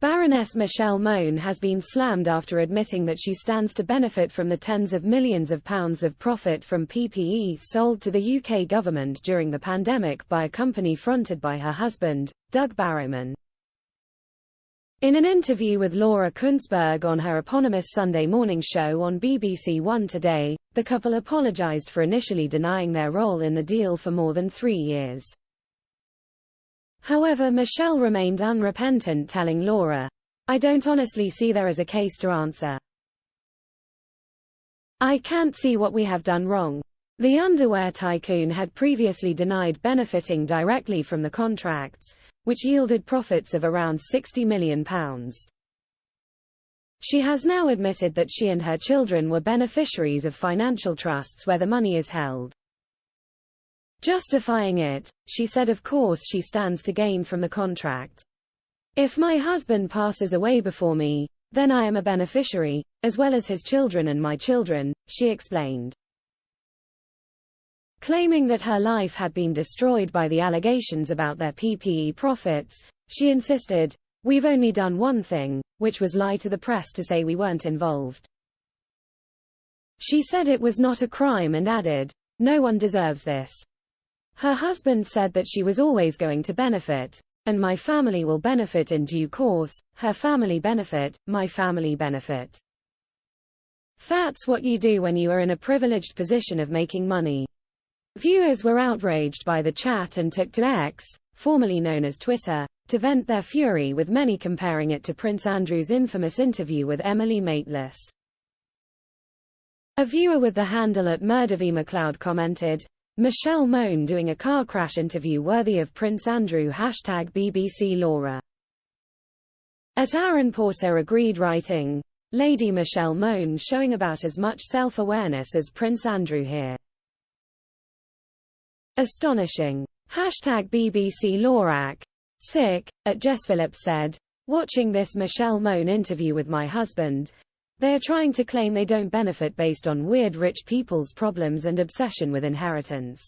Baroness Michelle Mone has been slammed after admitting that she stands to benefit from the tens of millions of pounds of profit from PPE sold to the UK government during the pandemic by a company fronted by her husband, Doug Barrowman. In an interview with Laura Kuenssberg on her eponymous Sunday morning show on BBC One Today, the couple apologised for initially denying their role in the deal for more than 3 years. However, Michelle remained unrepentant, telling Laura, "I don't honestly see there as a case to answer. I can't see what we have done wrong." The underwear tycoon had previously denied benefiting directly from the contracts, which yielded profits of around £60 million. She has now admitted that she and her children were beneficiaries of financial trusts where the money is held. Justifying it, she said of course she stands to gain from the contract. "If my husband passes away before me, then I am a beneficiary, as well as his children and my children," she explained. Claiming that her life had been destroyed by the allegations about their PPE profits, she insisted, "We've only done one thing, which was lie to the press to say we weren't involved." She said it was not a crime and added, "No one deserves this." Her husband said that she was always going to benefit, and "My family will benefit in due course, her family benefit, my family benefit. That's what you do when you are in a privileged position of making money." Viewers were outraged by the chat and took to X, formerly known as Twitter, to vent their fury, with many comparing it to Prince Andrew's infamous interview with Emily Maitlis. A viewer with the handle @MurderVMacLeod commented, "Michelle Mone doing a car crash interview worthy of Prince Andrew #BBC Laura." Aaron Porter agreed, writing, "Lady Michelle Mone showing about as much self-awareness as Prince Andrew here. Astonishing. #BBC Lorac. Sick." Jess Phillips said, "Watching this Michelle Mone interview with my husband, they are trying to claim they don't benefit based on weird rich people's problems and obsession with inheritance.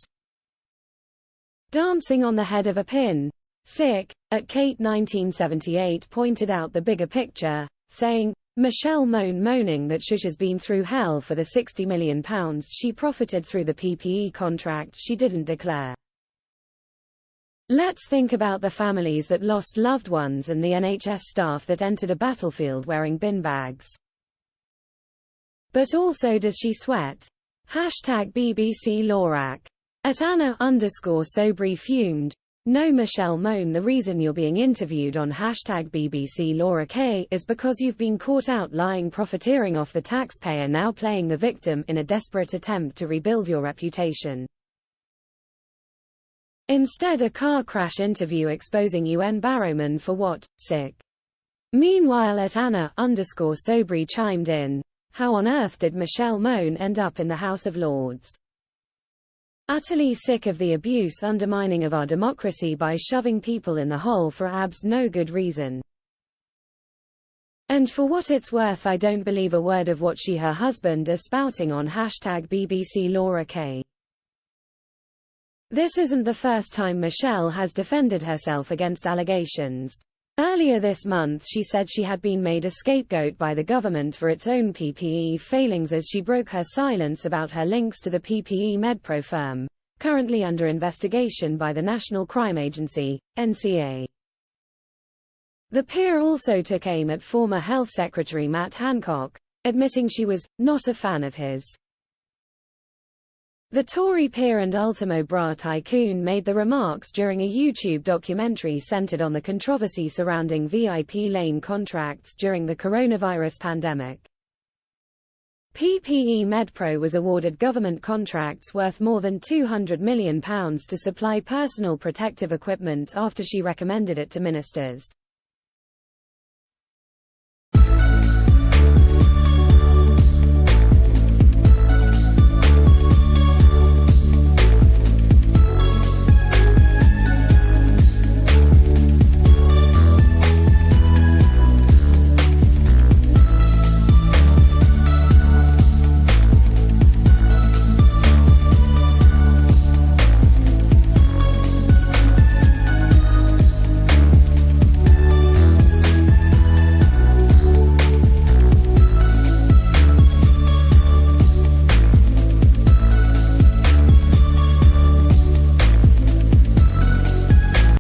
Dancing on the head of a pin." Sick. Kate 1978 pointed out the bigger picture, saying, "Michelle Mone moaning that Shush has been through hell for the £60 million she profited through the PPE contract she didn't declare. Let's think about the families that lost loved ones and the NHS staff that entered a battlefield wearing bin bags. But also, does she sweat?" #BBC Lorac. @Anna_Sobri fumed, "No Michelle Mone, the reason you're being interviewed on #BBC Laura K is because you've been caught out lying, profiteering off the taxpayer, now playing the victim in a desperate attempt to rebuild your reputation. Instead a car crash interview exposing UN Barrowman for what?" Sick. Meanwhile @Anna_Sobri chimed in, "How on earth did Michelle Mone end up in the House of Lords? Utterly sick of the abuse, undermining of our democracy by shoving people in the hole for no good reason. And for what it's worth, I don't believe a word of what her husband are spouting on #BBC Laura K. This isn't the first time Michelle has defended herself against allegations. Earlier this month she said she had been made a scapegoat by the government for its own PPE failings as she broke her silence about her links to the PPE MedPro firm, currently under investigation by the National Crime Agency, NCA. The peer also took aim at former Health Secretary Matt Hancock, admitting she was not a fan of his. The Tory peer and Ultimo bra tycoon made the remarks during a YouTube documentary centered on the controversy surrounding VIP lane contracts during the coronavirus pandemic. PPE MedPro was awarded government contracts worth more than £200 million to supply personal protective equipment after she recommended it to ministers.